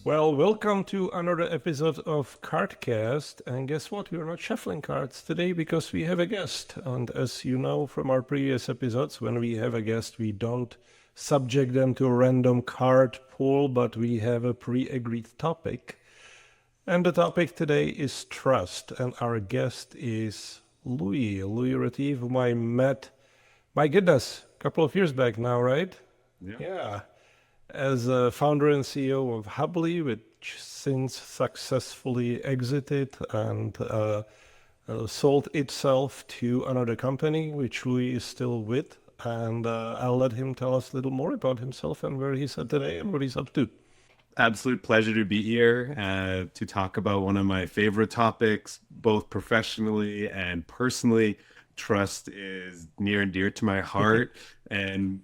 Well, welcome to another episode of Cardcast. And guess what? We're not shuffling cards today because we have a guest. And as you know from our previous episodes, when we have a guest, we don't subject them to a random card pool, but we have a pre agreed topic. And the topic today is trust. And our guest is Louis Retief, whom I met, my goodness, a couple of years back now, right? Yeah. Yeah, as a founder and CEO of Hubbly, which since successfully exited and sold itself to another company, which Louis is still with. And I'll let him tell us a little more about himself and where he's at today and what he's up to. Absolute pleasure to be here to talk about one of my favorite topics, both professionally and personally. Trust is near and dear to my heart. And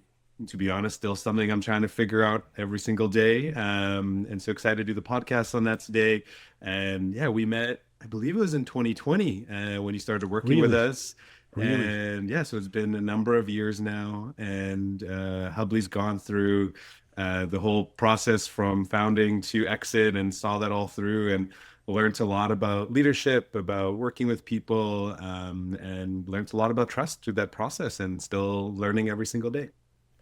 to be honest, still something I'm trying to figure out every single day. And so excited to do the podcast on that today. And yeah, we met, I believe it was in 2020 when you started working with Really? us. Really? And yeah, so it's been a number of years now. And Hubbly's gone through the whole process from founding to exit and saw that all through and learned a lot about leadership, about working with people, and learned a lot about trust through that process and still learning every single day.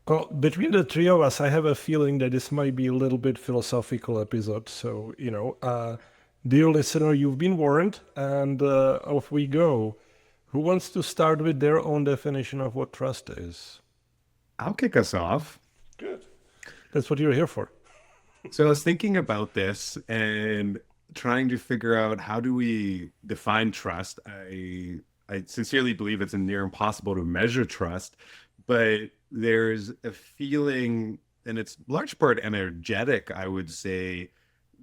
Well, between the three of us, I have a feeling that this might be a little bit philosophical episode. So, dear listener, you've been warned, and off we go. Who wants to start with their own definition of what trust is? I'll kick us off. Good. That's what you're here for. So I was thinking about this and trying to figure out how do we define trust. I sincerely believe it's near impossible to measure trust, but there's a feeling, and it's large part energetic, I would say,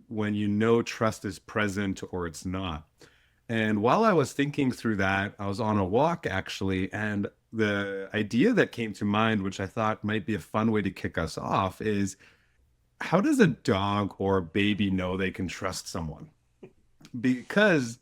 when you know trust is present or it's not. And while I was thinking through that, I was on a walk actually, and the idea that came to mind, which I thought might be a fun way to kick us off, is how does a dog or a baby know they can trust someone? Because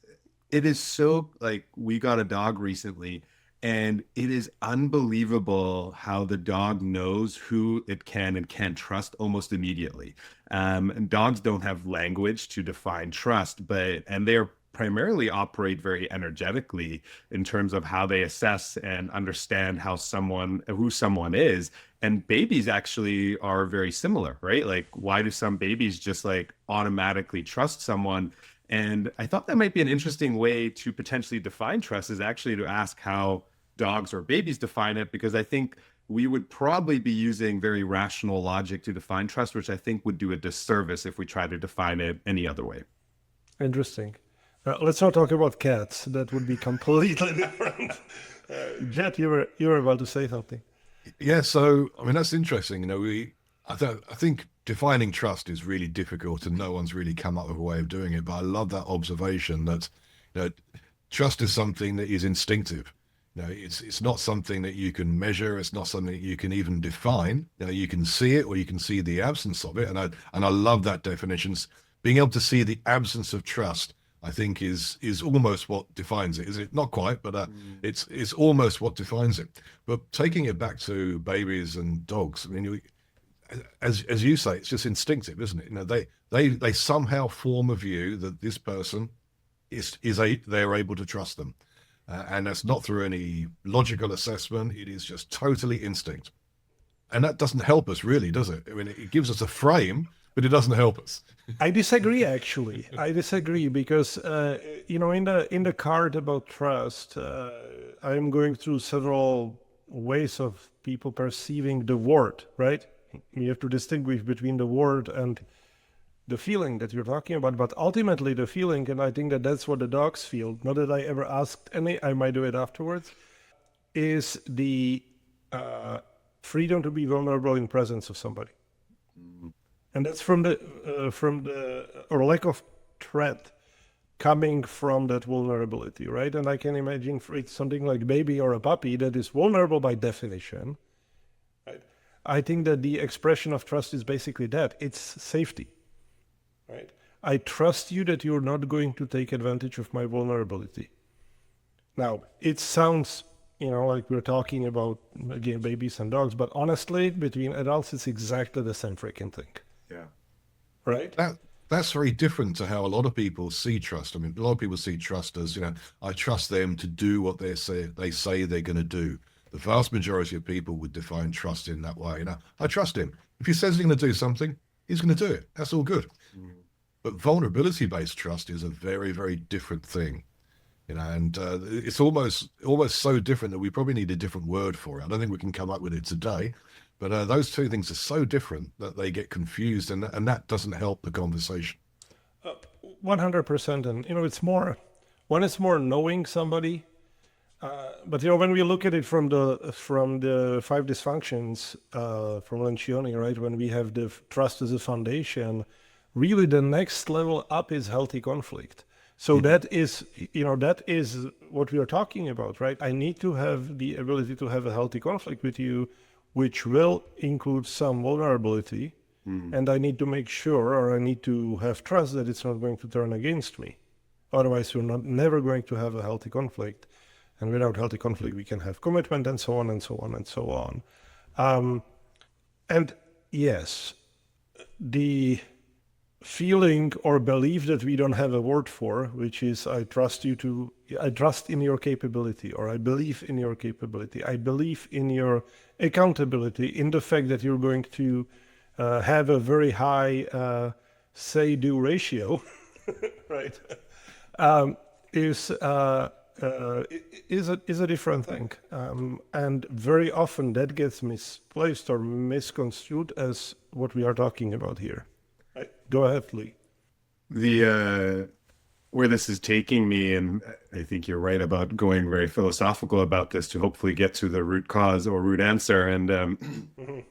it is so like we got a dog recently, and it is unbelievable how the dog knows who it can and can't trust almost immediately. And dogs don't have language to define trust, and they're primarily operate very energetically in terms of how they assess and understand who someone is. And babies actually are very similar, right? Like, why do some babies just like automatically trust someone? And I thought that might be an interesting way to potentially define trust, is actually to ask how dogs or babies define it, because I think we would probably be using very rational logic to define trust, which I think would do a disservice if we try to define it any other way. Interesting. Let's not talk about cats. That would be completely different. Jet, you were about to say something. Yeah, so I mean that's interesting. I think defining trust is really difficult, and no one's really come up with a way of doing it. But I love that observation that you know, trust is something that is instinctive. It's not something that you can measure. It's not something that you can even define. You can see it, or you can see the absence of it. And I love that definition. Being able to see the absence of trust, I think, is almost what defines it. Is it not quite, but it's almost what defines it. But taking it back to babies and dogs, I mean, as you say, it's just instinctive, isn't it? They somehow form a view that this person they're able to trust them, and that's not through any logical assessment. It is just totally instinct, and that doesn't help us really, does it? I mean, it gives us a frame, but it doesn't help us. I disagree, actually. I disagree because in the card about trust, I'm going through several ways of people perceiving the word. Right? You have to distinguish between the word and the feeling that you're talking about, but ultimately the feeling, and I think that that's what the dogs feel. Not that I ever asked any. I might do it afterwards. Is the freedom to be vulnerable in presence of somebody. And that's from the or lack of threat coming from that vulnerability, right? And I can imagine for it something like a baby or a puppy that is vulnerable by definition. Right? I think that the expression of trust is basically that. It's safety, right? I trust you that you're not going to take advantage of my vulnerability. Now, it sounds, like we're talking about, again, babies and dogs, but honestly, between adults, it's exactly the same freaking thing. Yeah. Right? that's very different to how a lot of people see trust. I mean, a lot of people see trust as, I trust them to do what they say they're going to do. The vast majority of people would define trust in that way. I trust him. If he says he's going to do something, he's going to do it. That's all good. But vulnerability-based trust is a very, very different thing. And it's almost so different that we probably need a different word for it. I don't think we can come up with it today, but those two things are so different that they get confused, and that doesn't help the conversation. 100%. And, it's more, when it's more knowing somebody, but, when we look at it from the five dysfunctions from Lencioni, right, when we have the trust as a foundation, really the next level up is healthy conflict. So that is what we are talking about, right? I need to have the ability to have a healthy conflict with you, which will include some vulnerability. And I need to make sure, or I need to have trust that it's not going to turn against me. Otherwise, we're never going to have a healthy conflict. And without healthy conflict, we can have commitment and so on and so on and so on. And yes, the feeling or belief that we don't have a word for, which is I trust in your capability, or I believe in your capability. I believe in your accountability, in the fact that you're going to have a very high say-do ratio, right? Is a different thing. And very often that gets misplaced or misconstrued as what we are talking about here. Go ahead, Lee. Where this is taking me, and I think you're right about going very philosophical about this to hopefully get to the root cause or root answer. And I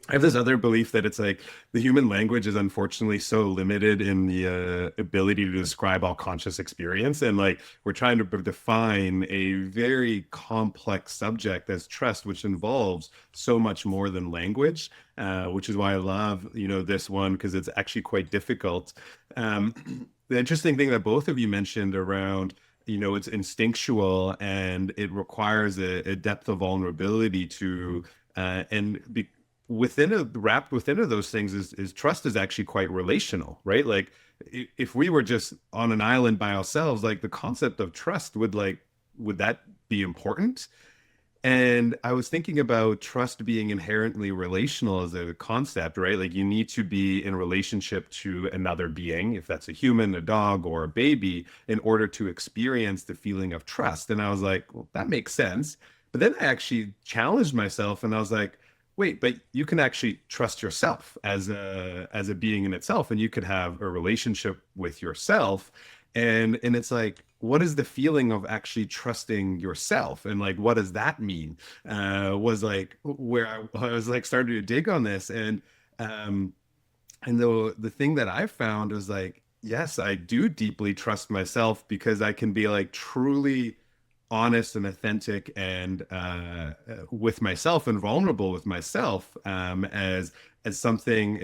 have this other belief that it's like the human language is unfortunately so limited in the ability to describe all conscious experience. And like we're trying to define a very complex subject as trust, which involves so much more than language, which is why I love, this one, because it's actually quite difficult. The interesting thing that both of you mentioned around, it's instinctual and it requires a depth of vulnerability to, wrapped within those things is trust is actually quite relational, right? Like if we were just on an island by ourselves, like the concept of trust would that be important? And I was thinking about trust being inherently relational as a concept, right? Like you need to be in relationship to another being, if that's a human, a dog, or a baby, in order to experience the feeling of trust. And I was like, well, that makes sense. But then I actually challenged myself and I was like, wait, but you can actually trust yourself as a being in itself, and you could have a relationship with yourself. And it's like, what is the feeling of actually trusting yourself? And like, what does that mean? Was like where I was like starting to dig on this. And the thing that I found was like, yes, I do deeply trust myself because I can be like truly honest and authentic and with myself and vulnerable with myself as something,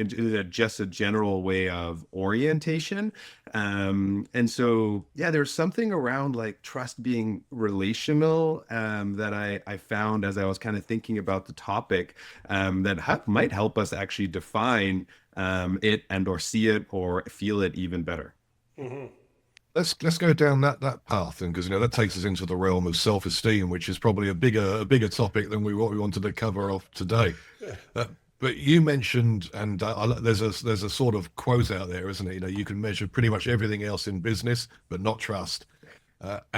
just a general way of orientation. And so, yeah, there's something around like trust being relational that I found as I was kind of thinking about the topic that might help us actually define it and or see it or feel it even better. Mm-hmm. Let's go down that path, and because that takes us into the realm of self-esteem, which is probably a bigger topic than what we wanted to cover off today. But you mentioned, and there's a sort of quote out there, isn't it? You can measure pretty much everything else in business, but not trust. But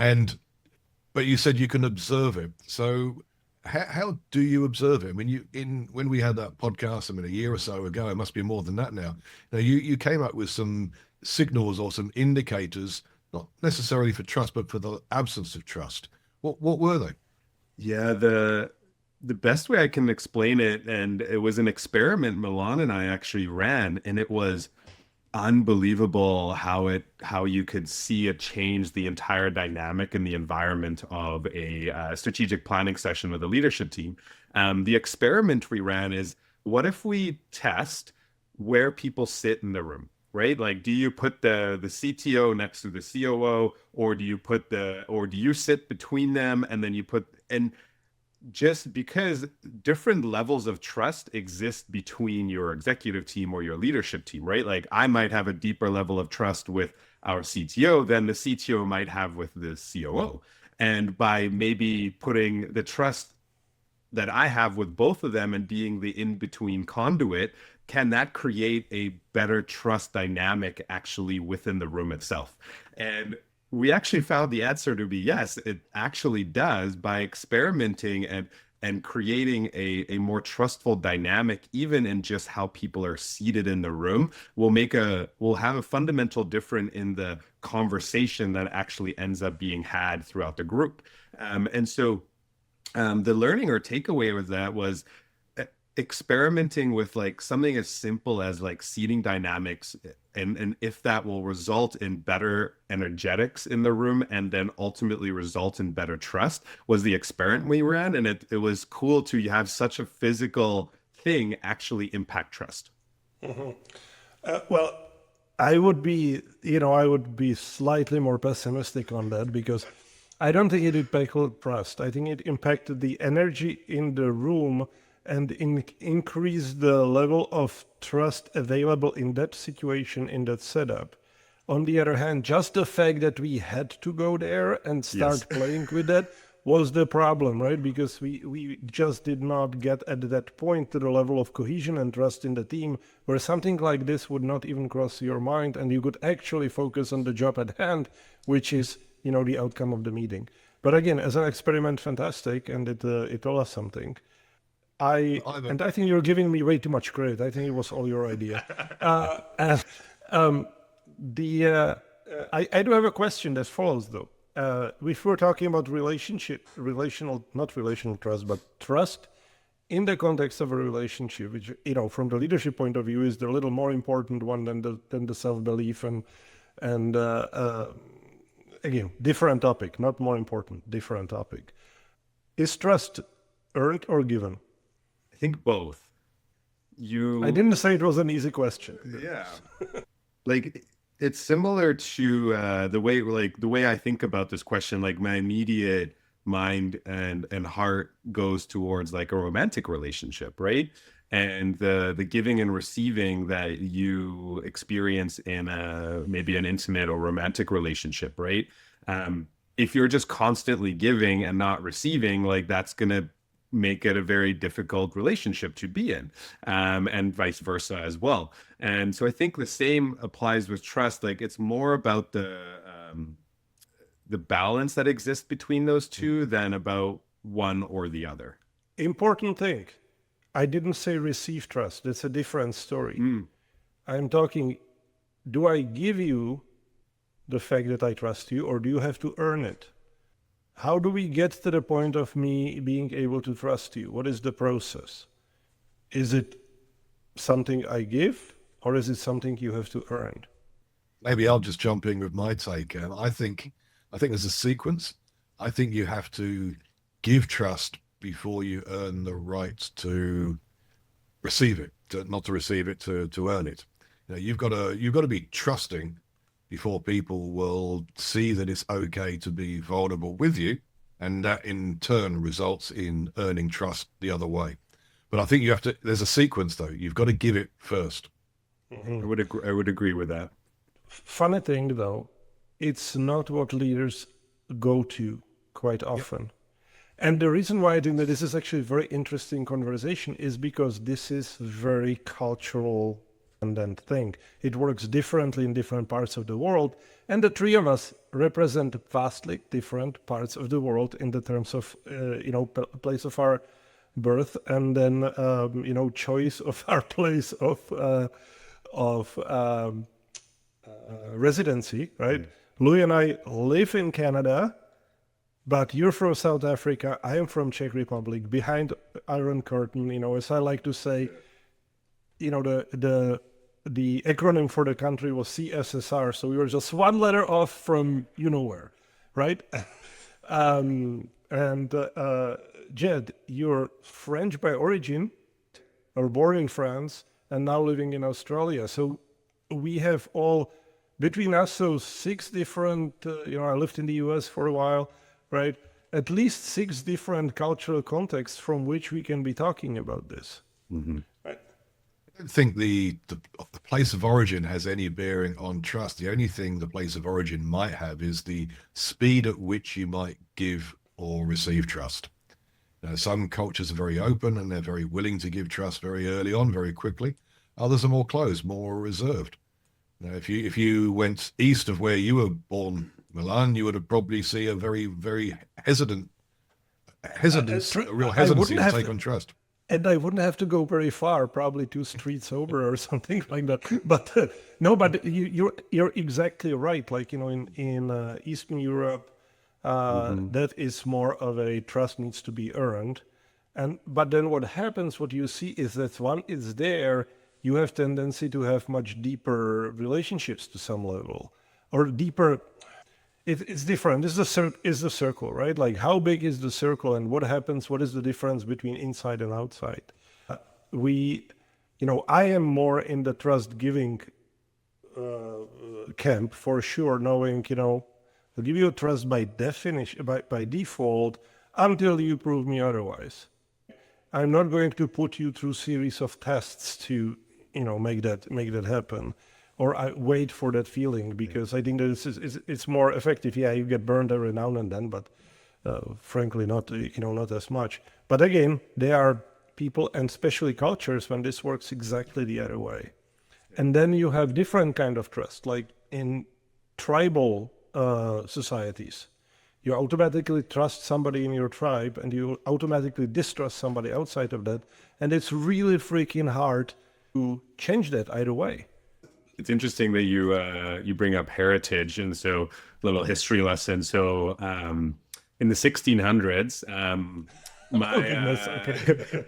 you said you can observe it. So how do you observe it? I mean, when we had that podcast, a year or so ago, it must be more than that now. You came up with some signals or some indicators, not necessarily for trust, but for the absence of trust. What were they? Yeah, the best way I can explain it, and it was an experiment Milan and I actually ran, and it was unbelievable how you could see it change the entire dynamic and the environment of a strategic planning session with a leadership team. The experiment we ran is, what if we test where people sit in the room? Right? Like, do you put the CTO next to the COO, or do you sit between them and then you put, and just because different levels of trust exist between your executive team or your leadership team, right? Like I might have a deeper level of trust with our CTO than the CTO might have with the COO. And by maybe putting the trust that I have with both of them and being the in-between conduit, can that create a better trust dynamic actually within the room itself? And we actually found the answer to be yes, it actually does by experimenting and creating a more trustful dynamic, even in just how people are seated in the room, will have a fundamental difference in the conversation that actually ends up being had throughout the group. And so the learning or takeaway with that was experimenting with like something as simple as like seating dynamics, and if that will result in better energetics in the room and then ultimately result in better trust was the experiment we ran. And it was cool to have such a physical thing actually impact trust. Well, I would be slightly more pessimistic on that because I don't think it impacted trust. I think it impacted the energy in the room and increased the level of trust available in that situation, in that setup. On the other hand, just the fact that we had to go there and start Yes. playing with that was the problem, right? Because we just did not get at that point to the level of cohesion and trust in the team where something like this would not even cross your mind and you could actually focus on the job at hand, which is, the outcome of the meeting. But again, as an experiment, fantastic, and it told us something. And I think you're giving me way too much credit. I think it was all your idea. And, the I do have a question that follows though. If we're talking about not relational trust, but trust in the context of a relationship, which from the leadership point of view is the little more important one than the self belief and again, different topic, not more important, different topic. Is trust earned or given? I think both. I didn't say it was an easy question. Yeah. Like it's similar to the way I think about this question. Like my immediate mind and heart goes towards like a romantic relationship, right? And the giving and receiving that you experience in maybe an intimate or romantic relationship, right? If you're just constantly giving and not receiving, like that's gonna make it a very difficult relationship to be in, and vice versa as well. And so I think the same applies with trust. Like it's more about the balance that exists between those two than about one or the other. Important thing. I didn't say receive trust. That's a different story. Mm. I'm talking, do I give you the fact that I trust you, or do you have to earn it? How do we get to the point of me being able to trust you? What is the process? Is it something I give, or is it something you have to earn? Maybe I'll just jump in with my take. I think there's a sequence. I think you have to give trust before you earn the right to receive it, not to receive it, to earn it. You've got to be trusting before people will see that it's okay to be vulnerable with you, and that in turn results in earning trust the other way. But I think you have to. There's a sequence though. You've got to give it first. I would agree with that. Funny thing though, it's not what leaders go to quite often. And the reason why I think that this is actually a very interesting conversation is because this is very cultural and then thing. It works differently in different parts of the world, and the three of us represent vastly different parts of the world in the terms of place of our birth, and then choice of our place of residency. Right? Louis and I live in Canada, but you're from South Africa. I am from Czech Republic. Behind Iron Curtain, as I like to say, the acronym for the country was CSSR, so we were just one letter off from where, right? Jed, you're French by origin, or born in France, and now living in Australia. So we have all between us, so 6 different. I lived in the U.S. for a while, right? at least 6 different cultural contexts from which we can be talking about this. Mm-hmm. Right. I don't think the place of origin has any bearing on trust. The only thing the place of origin might have is the speed at which you might give or receive trust. Now, some cultures are very open and they're very willing to give trust very early on, very quickly. Others are more closed, more reserved. Now, if you went east of where you were born, Milan, you would have probably see a very, very a real I hesitancy wouldn't to have take to, on trust. and I wouldn't have to go very far, probably 2 streets over or something like that. But no, but you're exactly right. Like, in Eastern Europe, Mm-hmm. that is more of a trust needs to be earned. But then what happens, what you see is that one is there, you have tendency to have much deeper relationships to some level, or deeper. It's different. This is the circle, right? Like, how big is the circle, and what happens? What is the difference between inside and outside? We, I am more in the trust giving camp for sure, knowing, I'll give you trust by definition, by default, until you prove me otherwise. I'm not going to put you through series of tests to, make that happen, or I wait for that feeling, because I think that it's more effective. Yeah, you get burned every now and then, but frankly, not as much. But again, there are people, and especially cultures, when this works exactly the other way. And then you have different kind of trust, like in tribal societies. You automatically trust somebody in your tribe, and you automatically distrust somebody outside of that. And it's really freaking hard to change that either way. It's interesting that you bring up heritage, and so little history lesson. So in the 1600s, my Oh, goodness. Okay.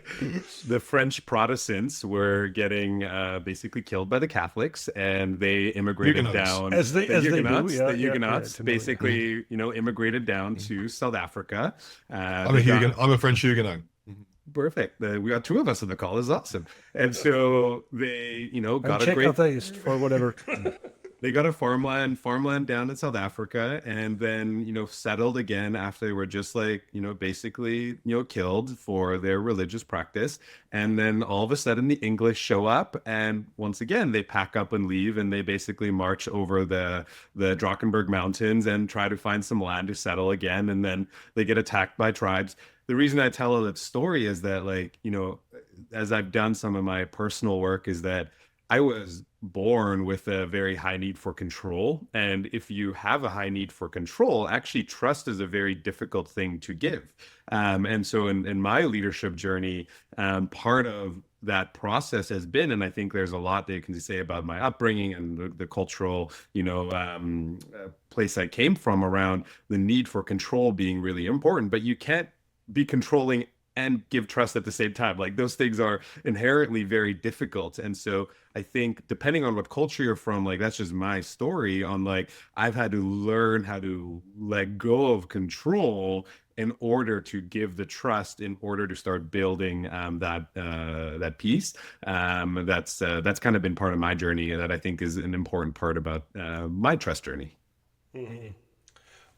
the French Protestants were getting basically killed by the Catholics, and they immigrated Huguenots. down. As they do, yeah, The yeah, Huguenots yeah, basically, immigrated down to South Africa. I'm a French Huguenot. Perfect. We got 2 of us on the call. This is awesome. And so they, I'm got a great. Czech for whatever. They got a farmland down in South Africa, and then, settled again after they were just like, basically, killed for their religious practice. And then all of a sudden the English show up, and once again, they pack up and leave, and they basically march over the Drakensberg Mountains and try to find some land to settle again. And then they get attacked by tribes. The reason I tell that story is that, like, as I've done some of my personal work, is that I was born with a very high need for control. And if you have a high need for control, actually trust is a very difficult thing to give. And so in my leadership journey, part of that process has been, and I think there's a lot that you can say about my upbringing and the cultural, place I came from, around the need for control being really important, but you can't be controlling and give trust at the same time. Like, those things are inherently very difficult. And so I think, depending on what culture you're from, like, that's just my story on, like, I've had to learn how to let go of control in order to give the trust, in order to start building that piece. That's kind of been part of my journey, that I think is an important part about my trust journey. Mm-hmm.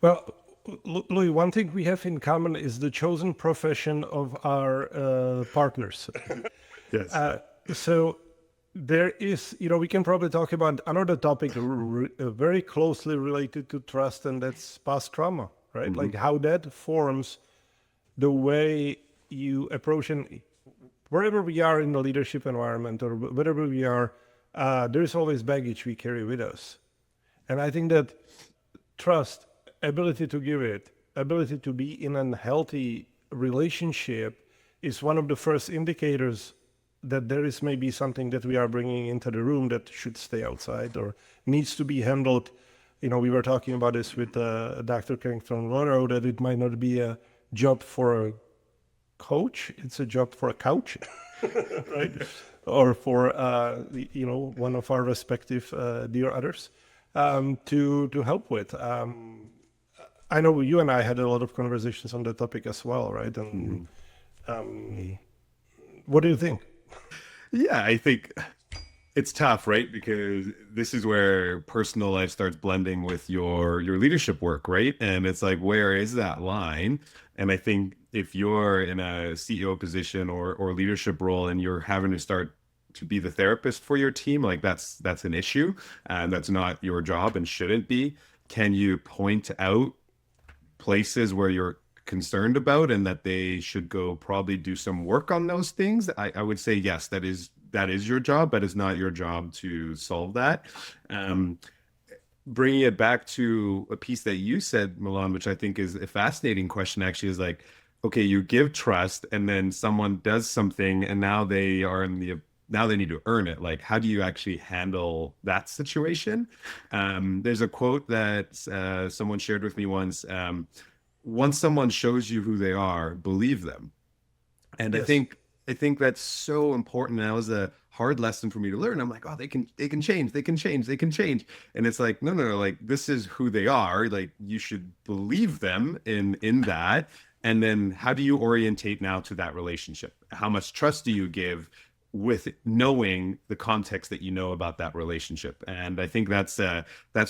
Well, Louis, one thing we have in common is the chosen profession of our partners. Yes. So there is, we can probably talk about another topic very closely related to trust, and that's past trauma, right? Mm-hmm. Like, how that forms the way you approach, and wherever we are in the leadership environment, or wherever we are, there's always baggage we carry with us. And I think that trust, ability to give it, ability to be in a healthy relationship, is one of the first indicators that there is maybe something that we are bringing into the room that should stay outside or needs to be handled. We were talking about this with Dr. Carrington Monroe, that it might not be a job for a coach, it's a job for a couch, right? Or for, one of our respective dear others to help with. I know you and I had a lot of conversations on that topic as well, right? And what do you think? Yeah, I think It's tough, right? Because this is where personal life starts blending with your leadership work, right? And it's like, where is that line? And I think if you're in a CEO position or leadership role and you're having to start to be the therapist for your team, like that's an issue, and that's not your job and shouldn't be. Can you point out places where you're concerned about and that they should go probably do some work on those things? I would say yes, that is your job, but it's not your job to solve that. Um, Bringing it back to a piece that you said, Milan, which I think is a fascinating question, actually, is like, okay, you give trust and then someone does something and now they need to earn it. Like, how do you actually handle that situation? There's a quote that someone shared with me once. Once someone shows you who they are, believe them. And Yes. I think that's so important. And that was a hard lesson for me to learn. I'm like, oh, they can change, they can change, they can change. And it's like, no, no, no, like this is who they are. Like you should believe them in that. And then how do you orientate now to that relationship? How much trust do you give with knowing the context that you know about that relationship? And I think that's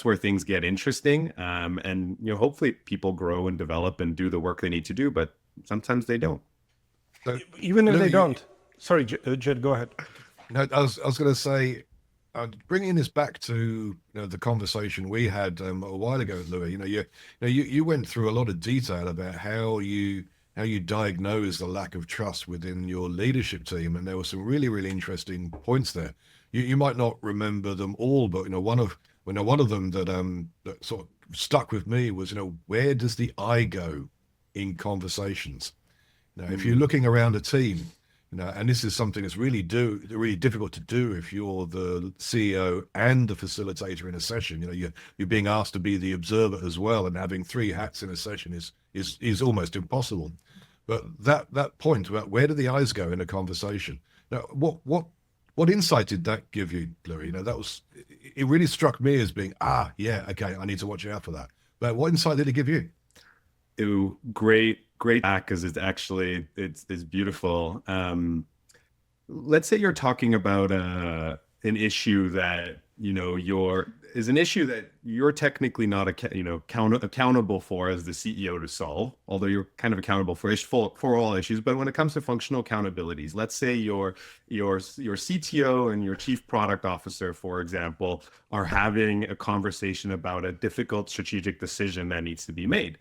where things get interesting. And hopefully people grow and develop and do the work they need to do, but sometimes they don't. So, Even if they Louis, don't. Sorry, Jed, go ahead. no, I was going to say, bringing this back to the conversation we had a while ago, Louis. You went through a lot of detail about how you diagnose the lack of trust within your leadership team, and there were some really really interesting points there. You might not remember them all, but one of them that sort of stuck with me was where does the I go in conversations? If you're Mm, looking around a team, and this is something that's really difficult to do if you're the CEO and the facilitator in a session. You're being asked to be the observer as well, and having three hats in a session is almost impossible. But that point about where do the eyes go in a conversation? Now, what insight did that give you, Louis? It really struck me as being yeah, okay, I need to watch out for that. But what insight did it give you? Ooh, great back because it's beautiful. Let's say you're talking about an issue that you're is an issue that you're technically not accountable for as the CEO to solve, although you're kind of accountable for all issues. But when it comes to functional accountabilities, let's say your CTO and your chief product officer, for example, are having a conversation about a difficult strategic decision that needs to be made.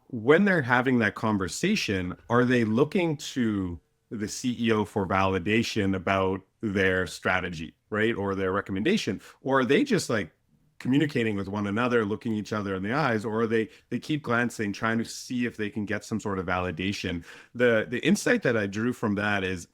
When they're having that conversation, are they looking to the CEO for validation about their strategy, right? Or their recommendation? Or are they just like communicating with one another, looking each other in the eyes, or they keep glancing, trying to see if they can get some sort of validation? The insight that I drew from that is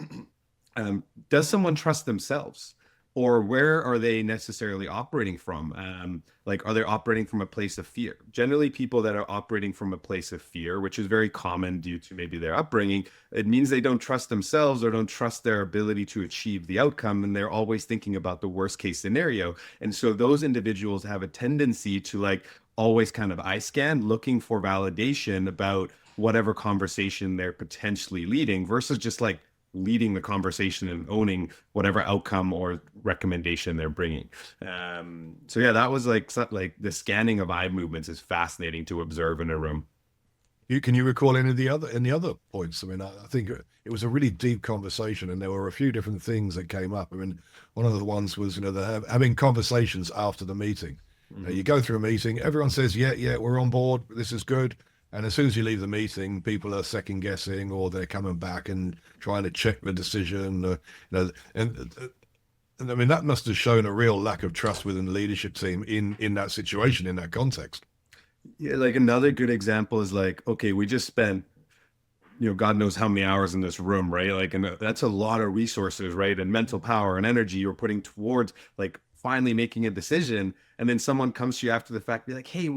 does someone trust themselves? Or where are they necessarily operating from? Like, are they operating from a place of fear? Generally, people that are operating from a place of fear, which is very common due to maybe their upbringing, it means they don't trust themselves or don't trust their ability to achieve the outcome. And they're always thinking about the worst case scenario. And so those individuals have a tendency to like always kind of eye scan, looking for validation about whatever conversation they're potentially leading versus just like leading the conversation and owning whatever outcome or recommendation they're bringing. So yeah, that was like the scanning of eye movements is fascinating to observe in a room. Can you recall any other points? I mean, I think it was a really deep conversation, and there were a few different things that came up. I mean, one of the ones was having conversations after the meeting. You Mhm. go through a meeting, everyone says, yeah, yeah, we're on board, this is good. And as soon as you leave the meeting, people are second guessing, or they're coming back and trying to check the decision. And I mean, that must have shown a real lack of trust within the leadership team in that situation, in that context. Yeah, like another good example is like, okay, we just spent God knows how many hours in this room, right? Like, and that's a lot of resources, right? And mental power and energy you're putting towards like finally making a decision. And then someone comes to you after the fact, be like, hey,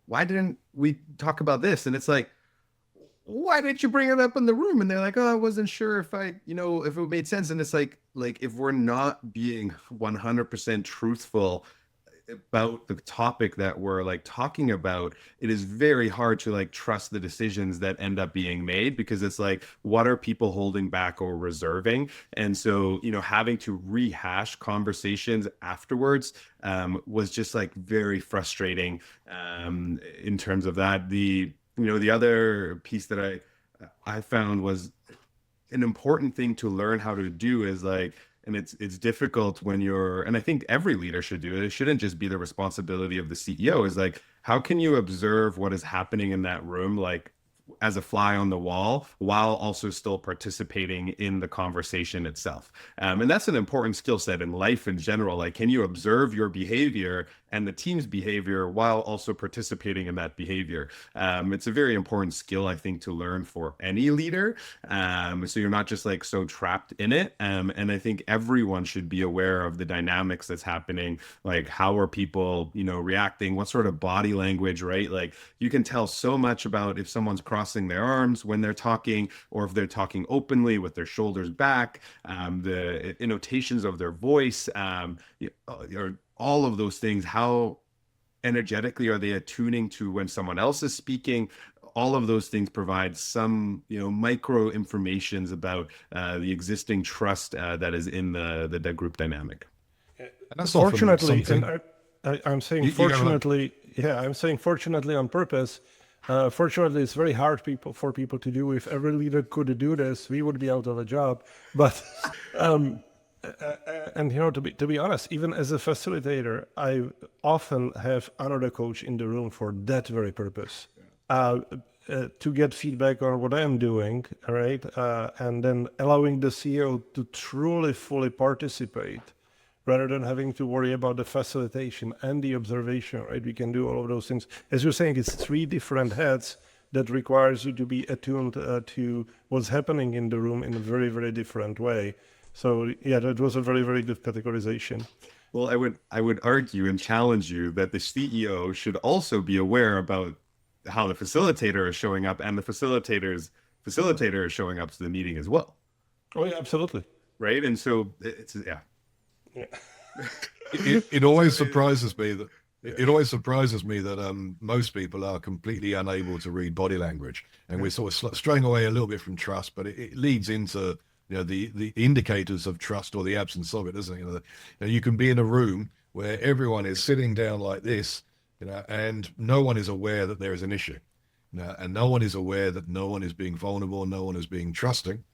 why didn't we talk about this? And it's like, why didn't you bring it up in the room? And they're like, oh, I wasn't sure if it made sense. And it's like if we're not being 100% truthful about the topic that we're like talking about, it is very hard to like trust the decisions that end up being made, because it's like, what are people holding back or reserving? And so, having to rehash conversations afterwards was just like very frustrating in terms of that. The other piece that I found was an important thing to learn how to do is like, and it's difficult when you're, and I think every leader should do it. It shouldn't just be the responsibility of the CEO. Is like, how can you observe what is happening in that room, like as a fly on the wall, while also still participating in the conversation itself? And that's an important skill set in life in general. Like, can you observe your behavior and the team's behavior while also participating in that behavior? It's a very important skill, I think, to learn for any leader. So you're not just like so trapped in it. And I think everyone should be aware of the dynamics that's happening. Like, how are people, reacting? What sort of body language, right? Like, you can tell so much about if someone's crossing their arms when they're talking, or if they're talking openly with their shoulders back, the intonations of their voice, or all of those things. How energetically are they attuning to when someone else is speaking? All of those things provide some, micro informations about the existing trust that is in the group dynamic. And that's often Fortunately, something. and I'm saying You go on. fortunately, yeah, I'm saying fortunately on purpose. Fortunately, it's very hard for people to do. If every leader could do this, we would be out of a job. But and to be honest, even as a facilitator, I often have another coach in the room for that very purpose, to get feedback on what I am doing, all right, and then allowing the CEO to truly fully participate, rather than having to worry about the facilitation and the observation, right? We can do all of those things. As you're saying, it's three different heads that requires you to be attuned to what's happening in the room in a very, very different way. So yeah, that was a very, very good categorization. Well, I would argue and challenge you that the CEO should also be aware about how the facilitator is showing up, and the facilitator is showing up to the meeting as well. Oh yeah, absolutely. Right. And so it's, yeah. It always surprises me that most people are completely unable to read body language, and we're sort of straying away a little bit from trust, but it leads into the indicators of trust or the absence of it, doesn't it? You can be in a room where everyone is sitting down like this, and no one is aware that there is an issue, and no one is aware that no one is being vulnerable, no one is being trusting,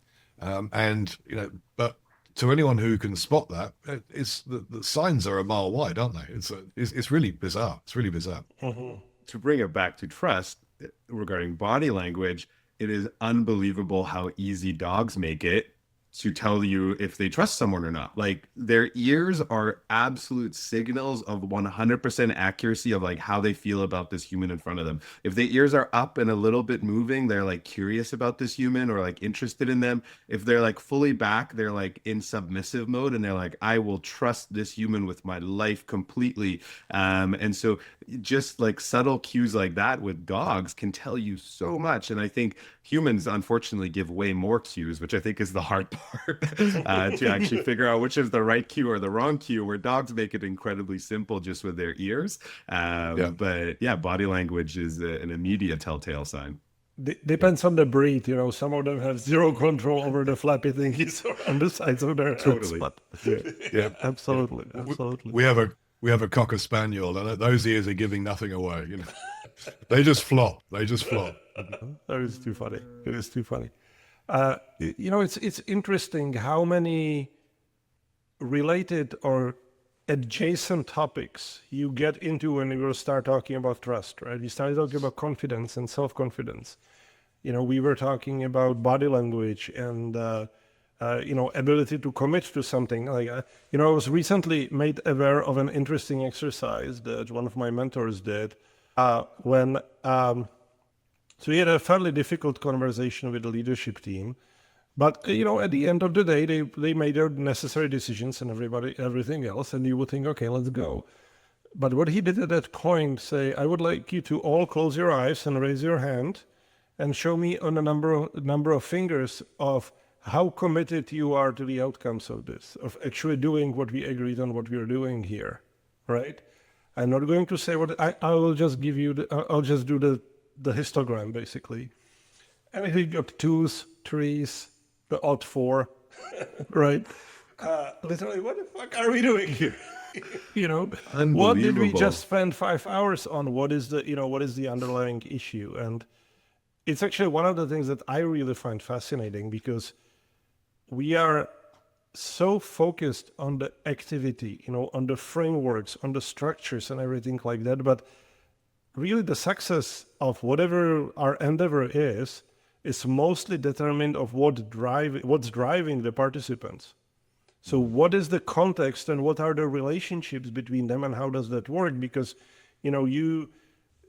but to anyone who can spot that, it's the signs are a mile wide, aren't they? It's really bizarre. It's really bizarre. Mm-hmm. To bring it back to trust regarding body language, it is unbelievable how easy dogs make it to tell you if they trust someone or not. Like, their ears are absolute signals of 100% accuracy of like how they feel about this human in front of them. If the ears are up and a little bit moving, they're like curious about this human or like interested in them. If they're like fully back, they're like in submissive mode, and they're like, I will trust this human with my life completely. And so just like subtle cues like that with dogs can tell you so much. And I think humans unfortunately give way more cues, which I think is the hard part, to actually figure out which is the right cue or the wrong cue, where dogs make it incredibly simple just with their ears. But yeah, body language is an immediate telltale sign. Depends on the breed, some of them have zero control over the flappy thingies on the sides of their heads. Totally. But Yeah. absolutely. We have a cocker spaniel, and those ears are giving nothing away. They just flop. That is too funny. It is too funny. It's interesting how many related or adjacent topics you get into when you start talking about trust, right? We started talking about confidence and self-confidence. We were talking about body language and ability to commit to something. Like, I was recently made aware of an interesting exercise that one of my mentors did when. So we had a fairly difficult conversation with the leadership team, but at the end of the day, they made their necessary decisions and everything else, and you would think, okay, let's go. But what he did at that point, say, I would like you to all close your eyes and raise your hand, and show me on a number of fingers of how committed you are to the outcomes of this, of actually doing what we agreed on, what we're doing here, right? I'm not going to say what I will just give you. I'll just do the histogram basically. And if you got twos, threes, the odd four, right? Literally, what the fuck are we doing here? You know, what did we Unbelievable. just spend 5 hours on? What is the, what is the underlying issue? And it's actually one of the things that I really find fascinating, because we are so focused on the activity, on the frameworks, on the structures and everything like that. But really the success of whatever our endeavor is mostly determined of what's driving the participants. So what is the context and what are the relationships between them and how does that work? Because,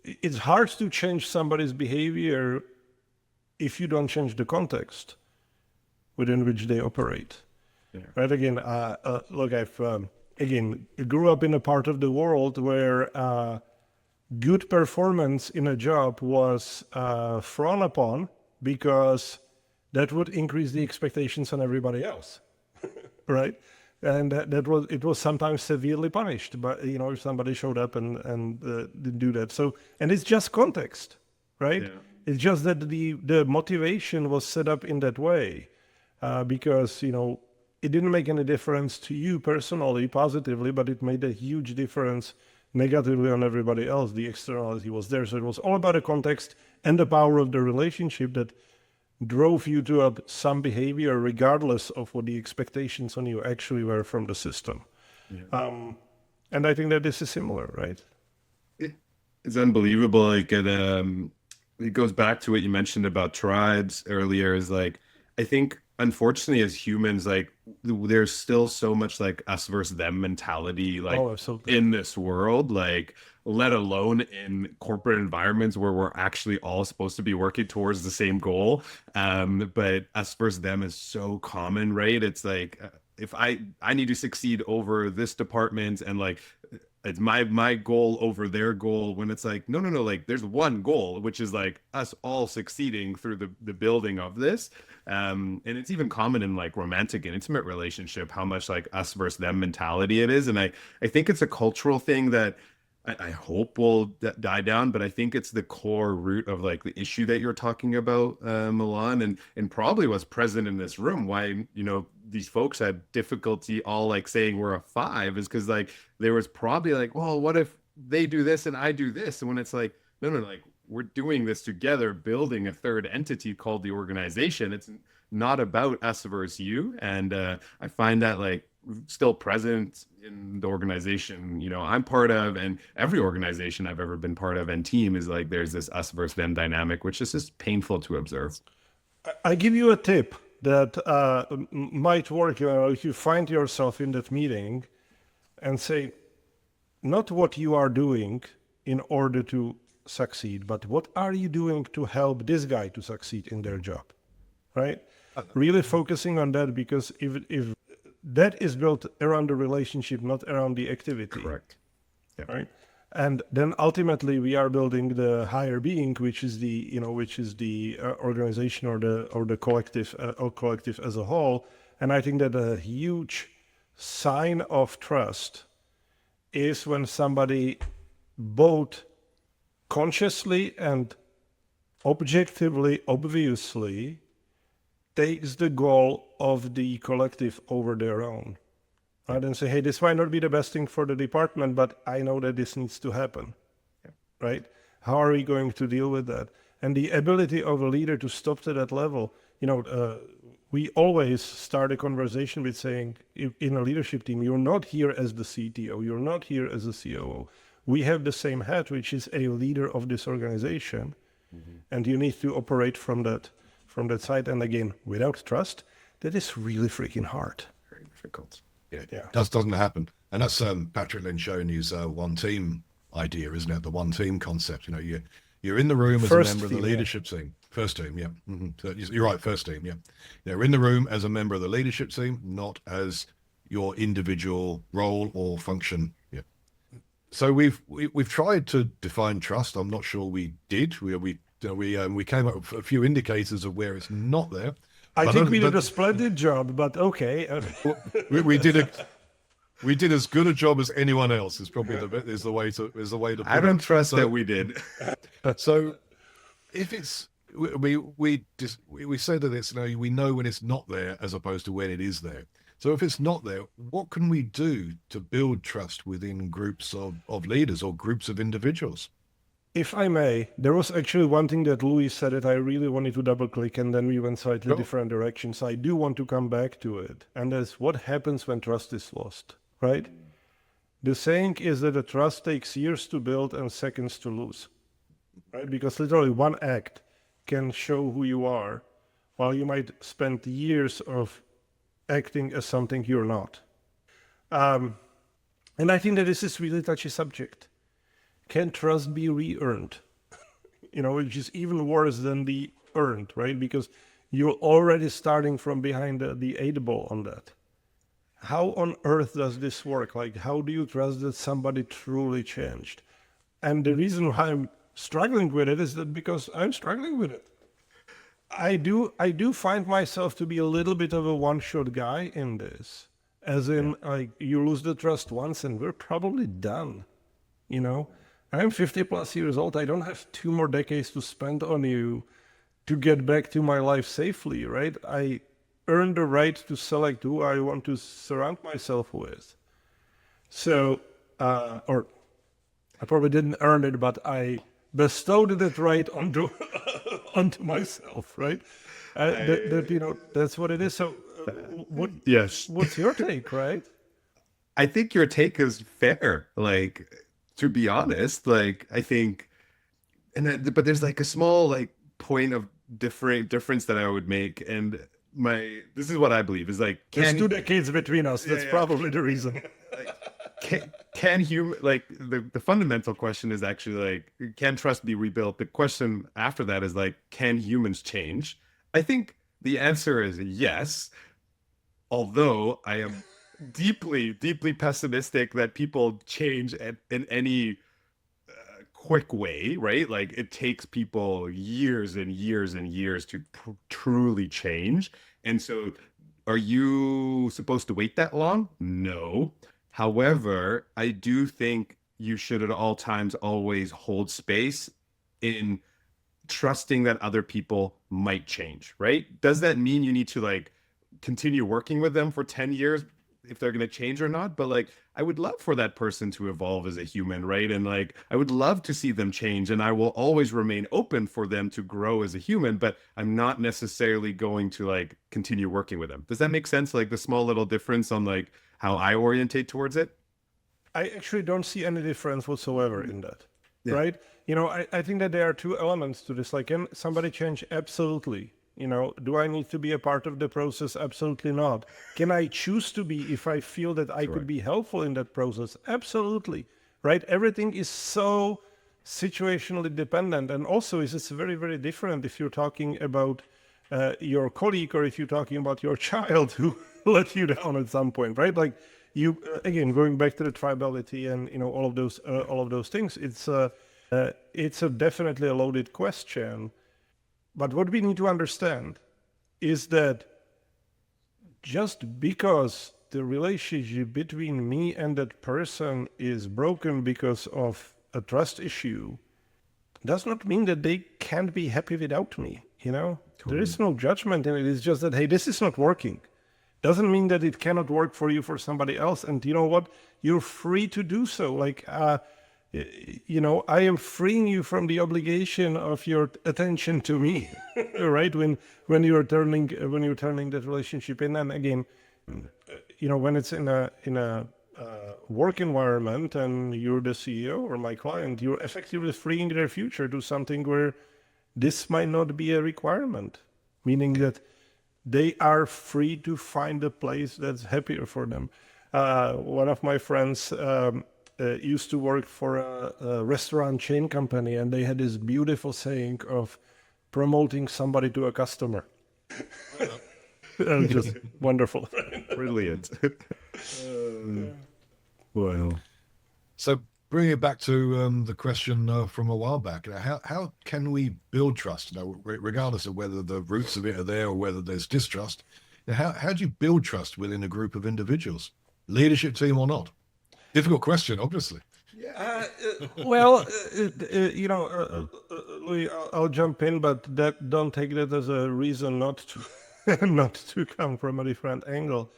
it's hard to change somebody's behavior if you don't change the context within which they operate. Yeah. Right? Again, look, I've grew up in a part of the world where good performance in a job was frowned upon, because that would increase the expectations on everybody else. Right? And it was sometimes severely punished, but if somebody showed up and didn't do that. So, and it's just context, right? Yeah. It's just that the motivation was set up in that way, because it didn't make any difference to you personally, positively, but it made a huge difference negatively on everybody else. The externality was there, so it was all about the context and the power of the relationship that drove you to some behavior regardless of what the expectations on you actually were from the system. Yeah. And I think that this is similar, right? It's unbelievable. Like it goes back to what you mentioned about tribes earlier. Is like, I think unfortunately as humans, like there's still so much like us versus them mentality, like Absolutely. in this world, like let alone in corporate environments where we're actually all supposed to be working towards the same goal. But us versus them is so common, right? It's like if I need to succeed over this department, and like it's my goal over their goal, when it's like no, like there's one goal, which is like us all succeeding through the building of this. And it's even common in like romantic and intimate relationship, how much like us versus them mentality it is. And I think it's a cultural thing that I hope will die down, but I think it's the core root of like the issue that you're talking about, Milan, and probably what's present in this room. Why, these folks had difficulty all like saying we're a five, is because like there was probably like, well, what if they do this and I do this? And when it's like, no, like we're doing this together, building a third entity called the organization. It's not about us versus you. And I find that like still present in the organization I'm part of, and every organization I've ever been part of and team, is like there's this us versus them dynamic, which is just painful to observe. I give you a tip that might work. If you find yourself in that meeting and say, not what you are doing in order to succeed, but what are you doing to help this guy to succeed in their job, right? Really focusing on that, because if that is built around the relationship, not around the activity. Correct. Yeah. Right. And then ultimately we are building the higher being, which is the organization or the collective or collective as a whole. And I think that a huge sign of trust is when somebody both consciously and objectively, obviously, takes the goal of the collective over their own. Right? And say, hey, this might not be the best thing for the department, but I know that this needs to happen. Yeah. Right? How are we going to deal with that? And the ability of a leader to stop to that level, we always start a conversation with saying, in a leadership team, you're not here as the CTO, you're not here as a COO. We have the same hat, which is a leader of this organization, and you need to operate from that side. And again, without trust, that is really freaking hard. Very difficult. Yeah. Doesn't happen. And that's Patrick Lencioni's one team idea, isn't it? The one team concept. You're in the room as a member of the leadership team. First team, yeah. So you're right, first team, yeah. You're in the room as a member of the leadership team, not as your individual role or function. Yeah. So we've tried to define trust. I'm not sure we did. We came up with a few indicators of where it's not there. I think we did a splendid job, but okay. we did we did as good a job as anyone else. Is probably the way to put I don't trust So- that we did. So if it's we say that it's we know when it's not there as opposed to when it is there. So if it's not there, what can we do to build trust within groups of leaders or groups of individuals? If I may, there was actually one thing that Louis said that I really wanted to double click, and then we went slightly Sure. different directions. I do want to come back to it. And that's what happens when trust is lost, right? The saying is that a trust takes years to build and seconds to lose, right? Because literally one act can show who you are, while you might spend years of acting as something you're not. And I think that this is really touchy subject. Can trust be re-earned? Which is even worse than the earned, right? Because you're already starting from behind the eight ball on that. How on earth does this work? Like, how do you trust that somebody truly changed? And the reason why I'm struggling with it is that because I'm struggling with it. I do find myself to be a little bit of a one-shot guy in this. As in, like, you lose the trust once and we're probably done. I'm 50 plus years old. I don't have 2 more decades to spend on you to get back to my life safely, right? I earned the right to select who I want to surround myself with. So, or I probably didn't earn it, but I bestowed that right onto myself, right? That's what it is. So, Yes. what's your take, right? I think your take is fair. Like, to be honest, like, I think, but there's like a small point of difference that I would make, and this is what I believe is like, There's 2 decades between us. That's probably the reason. Can human the fundamental question is actually like, can trust be rebuilt? The question after that is like, can humans change? I think the answer is yes, although I am deeply pessimistic that people change in any quick way, right? Like, it takes people years and years and years to truly change. And so are you supposed to wait that long? No. However, I do think you should at all times always hold space in trusting that other people might change, right? Does that mean you need to continue working with them for 10 years if they're going to change or not? But I would love for that person to evolve as a human, right? And I would love to see them change, and I will always remain open for them to grow as a human, but I'm not necessarily going to continue working with them. Does that make sense? Like, the small little difference on how I orientate towards it? I actually don't see any difference whatsoever in that, Yeah. right? I think that there are 2 elements to this. Like, can somebody change? Absolutely. Do I need to be a part of the process? Absolutely not. Can I choose to be if I feel that I could be helpful in that process? Absolutely, right? Everything is so situationally dependent. And also, it's very, very different if you're talking about your colleague or if you're talking about your child who let you down at some point, right? Like, you, again, going back to the tribality and, all of those things, it's definitely a loaded question. But what we need to understand is that just because the relationship between me and that person is broken because of a trust issue does not mean that they can't be happy without me, Totally. There is no judgment in it. It's just that, hey, this is not working. Doesn't mean that it cannot work for you for somebody else. And you know what? You're free to do so. I am freeing you from the obligation of your attention to me, right? When you're turning that relationship in, and again, when it's in a work environment and you're the CEO or my client, you're effectively freeing their future to something where this might not be a requirement, meaning that they are free to find a place that's happier for them. One of my friends used to work for a restaurant chain company, and they had this beautiful saying of promoting somebody to a customer. Just wonderful. Brilliant. Well, So bringing it back to the question from a while back, how can we build trust? Regardless of whether the roots of it are there or whether there's distrust, how do you build trust within a group of individuals? leadership team or not? Difficult question, obviously. Well, Louis, I'll jump in, but that don't take that as a reason not to not to come from a different angle.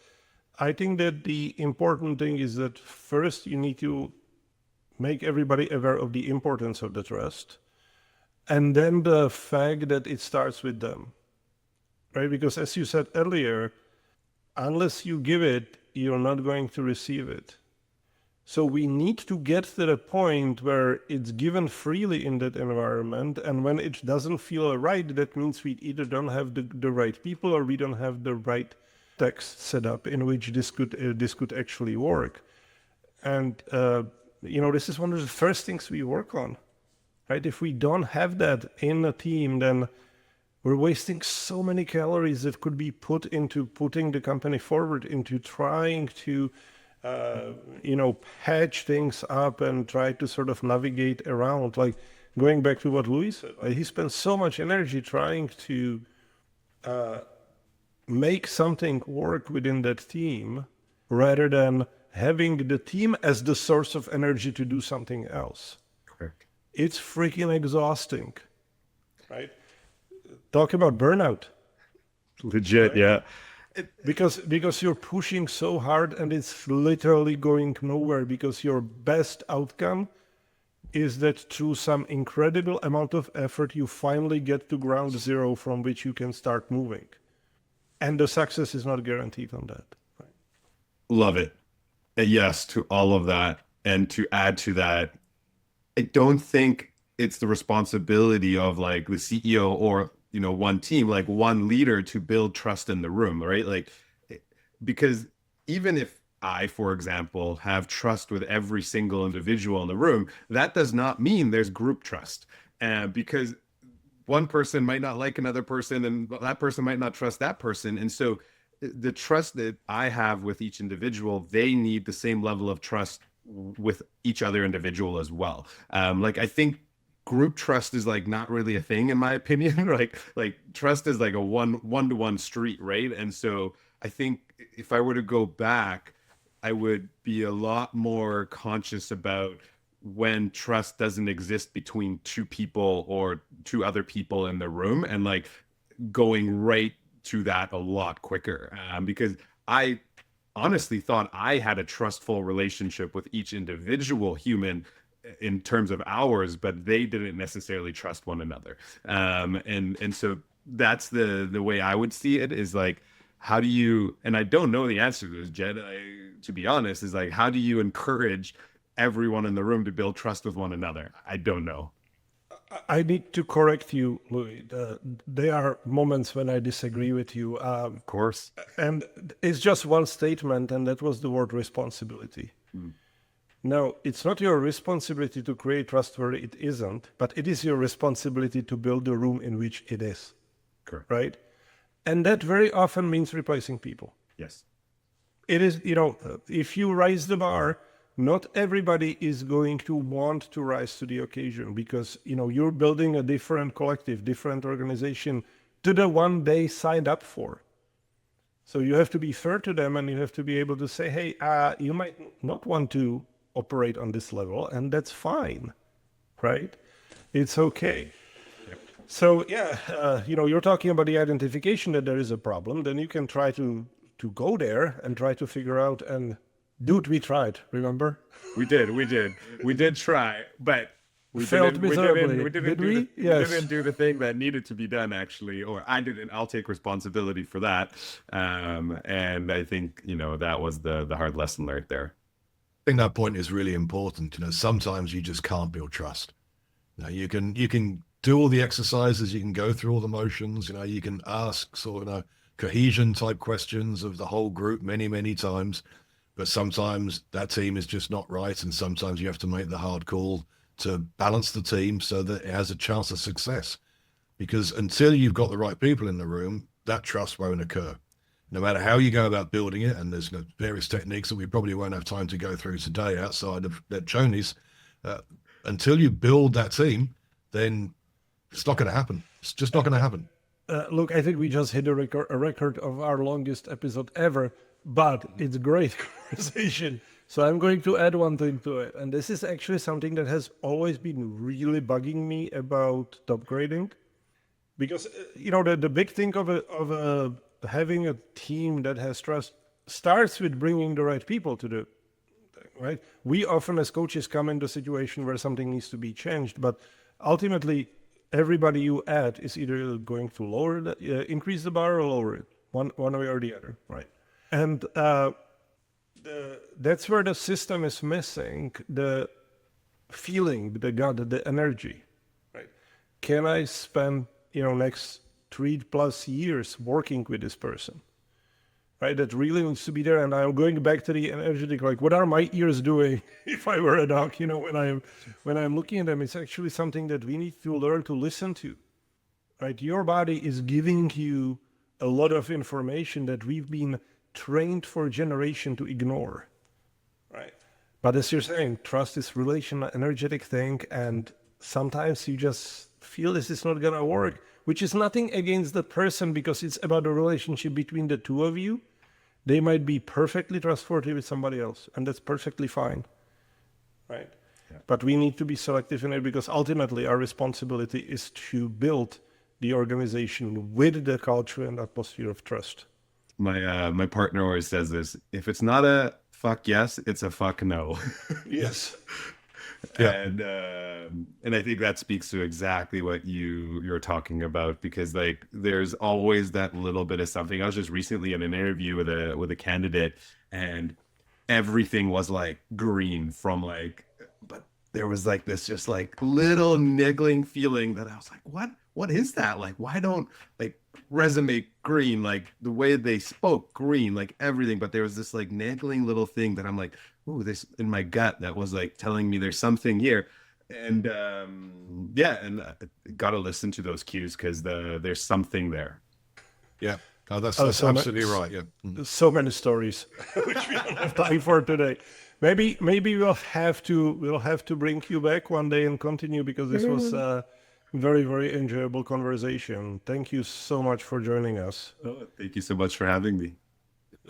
I think that the important thing is that first you need to make everybody aware of the importance of the trust, and then the fact that it starts with them, right? Because as you said earlier, unless you give it, you're not going to receive it. So we need to get to the point where it's given freely in that environment, and when it doesn't feel right, that means we either don't have the right people or we don't have the right text set up in which this could actually work. And this is one of the first things we work on, right? If we don't have that in a team, then we're wasting so many calories that could be put into putting the company forward, into trying to patch things up and try to sort of navigate around. Like going back to what Louis said, he spends so much energy trying to make something work within that team rather than having the team as the source of energy to do something else. Correct. It's freaking exhausting, right? Talk about burnout. Legit, right? Yeah. Because you're pushing so hard and it's literally going nowhere, because your best outcome is that through some incredible amount of effort, you finally get to ground zero from which you can start moving. And the success is not guaranteed on that. Right? Love it. Yes to all of that. And to add to that, I don't think it's the responsibility of like the CEO or one team, like one leader, to build trust in the room, right? Like, because even if I, for example, have trust with every single individual in the room, that does not mean there's group trust. Because one person might not like another person and that person might not trust that person. And so the trust that I have with each individual, they need the same level of trust with each other individual as well. I think group trust is like not really a thing in my opinion. like trust is like a one-to-one street, right? And so I think if I were to go back, I would be a lot more conscious about when trust doesn't exist between two people or two other people in the room, and like going right to that a lot quicker, because I honestly thought I had a trustful relationship with each individual human in terms of hours, but they didn't necessarily trust one another. And so that's the way I would see it, is like, how do you, and I don't know the answer to this, Jed, to be honest, is like, how do you encourage everyone in the room to build trust with one another? I don't know. I need to correct you, Louis. There are moments when I disagree with you. Of course. And it's just one statement, and that was the word responsibility. No, it's not your responsibility to create trustworthy. It isn't, but it is your responsibility to build the room in which it is. Correct. Right? And that very often means replacing people. Yes. It is, if you raise the bar, not everybody is going to want to rise to the occasion, because, you're building a different collective, different organization to the one they signed up for. So you have to be fair to them, and you have to be able to say, hey, you might not want to operate on this level, and that's fine, right? It's okay. Yep. So you're talking about the identification that there is a problem. Then you can try to go there and try to figure out. And dude, we tried. Remember? We did try, but we failed miserably. We didn't do the thing that needed to be done, actually, or I didn't. I'll take responsibility for that. And I think that was the hard lesson learned there. I think that point is really important. Sometimes you just can't build trust. You can do all the exercises, you can go through all the motions, you can ask sort of cohesion type questions of the whole group many, many times, but sometimes that team is just not right, and sometimes you have to make the hard call to balance the team so that it has a chance of success. Because until you've got the right people in the room, that trust won't occur. No matter how you go about building it, and there's various techniques that we probably won't have time to go through today outside of Choni's, until you build that team, then it's not going to happen. It's just not going to happen. Look, I think we just hit a record of our longest episode ever. but it's great conversation. So I'm going to add one thing to it. And this is actually something that has always been really bugging me about top grading. Because the big thing of having a team that has trust starts with bringing the right people to the thing, right? We often as coaches come into a situation where something needs to be changed, but ultimately everybody you add is either going to increase the bar or lower it, one way or the other, right? And that's where the system is missing the feeling, the gut, the energy, right? Can I spend next 3+ years working with this person, right? That really needs to be there. And I'm going back to the energetic, like what are my ears doing if I were a dog, when I'm looking at them. It's actually something that we need to learn to listen to, right? Your body is giving you a lot of information that we've been trained for a generation to ignore, right? But as you're saying, trust is relational, energetic thing, and sometimes you just feel this is not gonna work, which is nothing against the person because it's about the relationship between the two of you. They might be perfectly trustworthy with somebody else, and that's perfectly fine, right? Yeah. But we need to be selective in it because ultimately our responsibility is to build the organization with the culture and atmosphere of trust. My partner always says this: if it's not a fuck yes, it's a fuck no. Yes. Yeah. And I think that speaks to exactly what you're talking about, because like there's always that little bit of something. I was just recently in an interview with a candidate, and everything was like green from like, but there was like this just like little niggling feeling that I was like, what is that? Like, why don't like resume green, like the way they spoke green, like everything. But there was this like niggling little thing that I'm like, ooh, this in my gut that was like telling me there's something here. And yeah, and got to listen to those cues because there's something there. Yeah. Oh, that's absolutely right. Yeah. So many stories, which we don't have time for today. Maybe we'll have to bring you back one day and continue, because this was a very, very enjoyable conversation. Thank you so much for joining us. Oh, thank you so much for having me.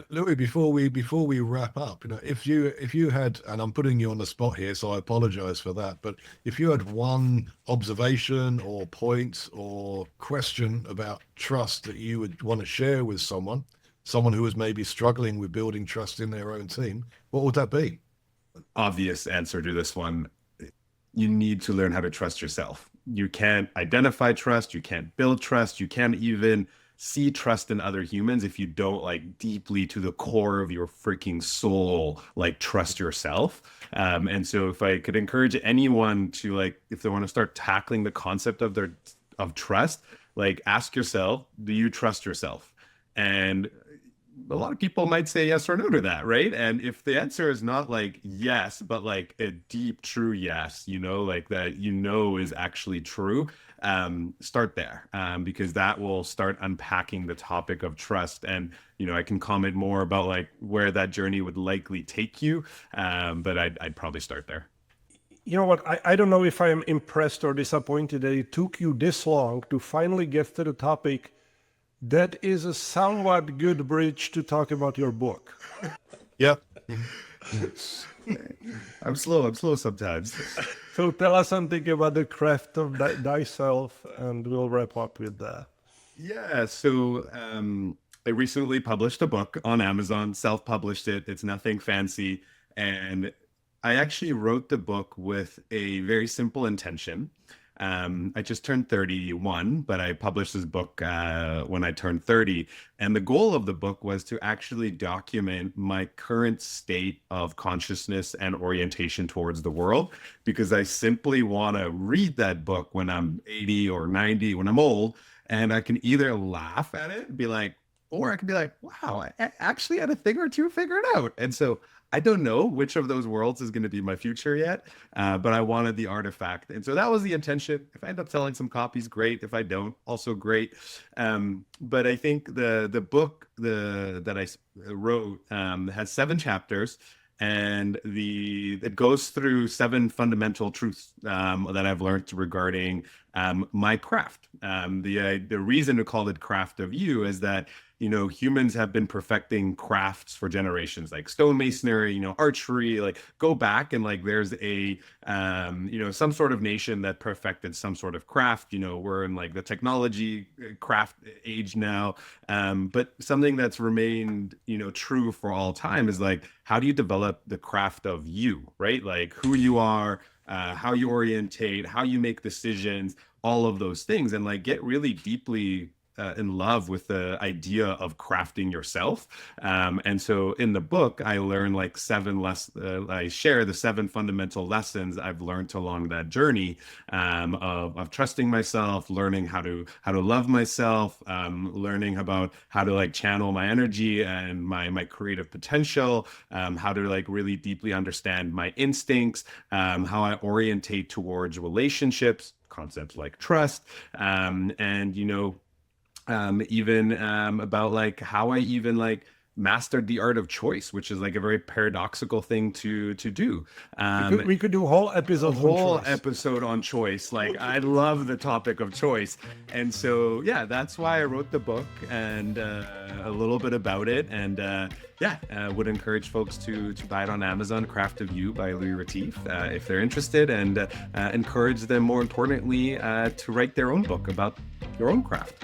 Louis, before we wrap up, if you had, and I'm putting you on the spot here, so I apologize for that, but if you had one observation or point or question about trust that you would want to share with someone who is maybe struggling with building trust in their own team, what would that be? Obvious answer to this one: you need to learn how to trust yourself. You can't identify trust, you can't build trust, you can't even see trust in other humans if you don't like deeply to the core of your freaking soul like trust yourself. And so if I could encourage anyone to, like, if they want to start tackling the concept of trust, like ask yourself, do you trust yourself? And a lot of people might say yes or no to that, right? And if the answer is not like yes, but like a deep, true yes, like that, is actually true, start there, because that will start unpacking the topic of trust. And, I can comment more about like where that journey would likely take you. But I'd probably start there. You know what? I don't know if I am impressed or disappointed that it took you this long to finally get to the topic. That is a somewhat good bridge to talk about your book. Yep. I'm slow sometimes. So tell us something about the craft of thyself, and we'll wrap up with that. Yeah, so I recently published a book on Amazon, self-published it. It's nothing fancy. And I actually wrote the book with a very simple intention. I just turned 31, but I published this book when I turned 30. And the goal of the book was to actually document my current state of consciousness and orientation towards the world, because I simply want to read that book when I'm 80 or 90, when I'm old, and I can either laugh at it and be like, or I can be like, wow, I actually had a thing or two figured out. And so I don't know which of those worlds is going to be my future yet, but I wanted the artifact. And so that was the intention. If I end up selling some copies, great. If I don't, also great. But I think the book that I wrote has 7 chapters, and it goes through 7 fundamental truths that I've learned regarding my craft. The reason to call it craft of you is that, you know, humans have been perfecting crafts for generations, like stonemasonry, you know, archery. Like, go back and like there's a you know, some sort of nation that perfected some sort of craft. You know, we're in like the technology craft age now, but something that's remained, you know, true for all time is like, how do you develop the craft of you, right? Like who you are, how you orientate, how you make decisions, all of those things, and like get really deeply in love with the idea of crafting yourself. And so in the book, I learn like I share the 7 fundamental lessons I've learned along that journey, of trusting myself, learning how to love myself, learning about how to like channel my energy and my creative potential, how to like really deeply understand my instincts, how I orientate towards relationships, concepts like trust, and you know, even about like how I even like mastered the art of choice, which is like a very paradoxical thing to do. We could do a whole A episode on whole choice. episode on choice. Like, I love the topic of choice, and so yeah, that's why I wrote the book, and a little bit about it, and would encourage folks to buy it on Amazon. Craft of You by Louis Retief, if they're interested, and encourage them, more importantly, to write their own book about your own craft.